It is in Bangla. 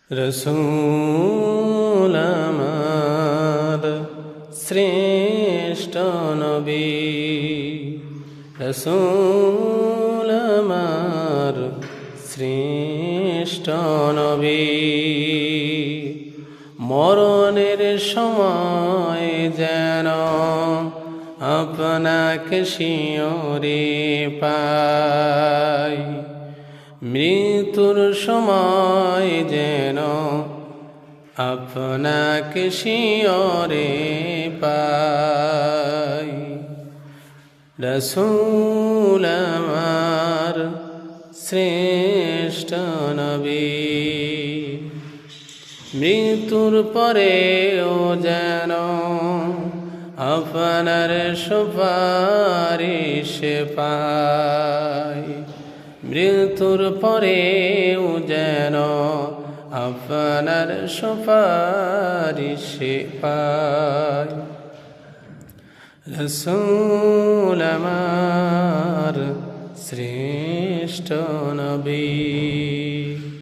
রসূল আমার শ্রেষ্ঠ নবী, রসূল আমার শ্রেষ্ঠ নবী। মরণের সময় যেন আপনাকে শিয়রে পাই, মৃত্যুর সময় যেন আপনাকে শিয়রে পাই। রসূল আমার শ্রেষ্ঠ নবী, মৃত্যুর পরেও যেন আপনার সুপারিশ পাই, মৃত্যুর পরেও যেন আপনার সুপারিশ পাই। রসূল আমার শ্রেষ্ঠ নবী।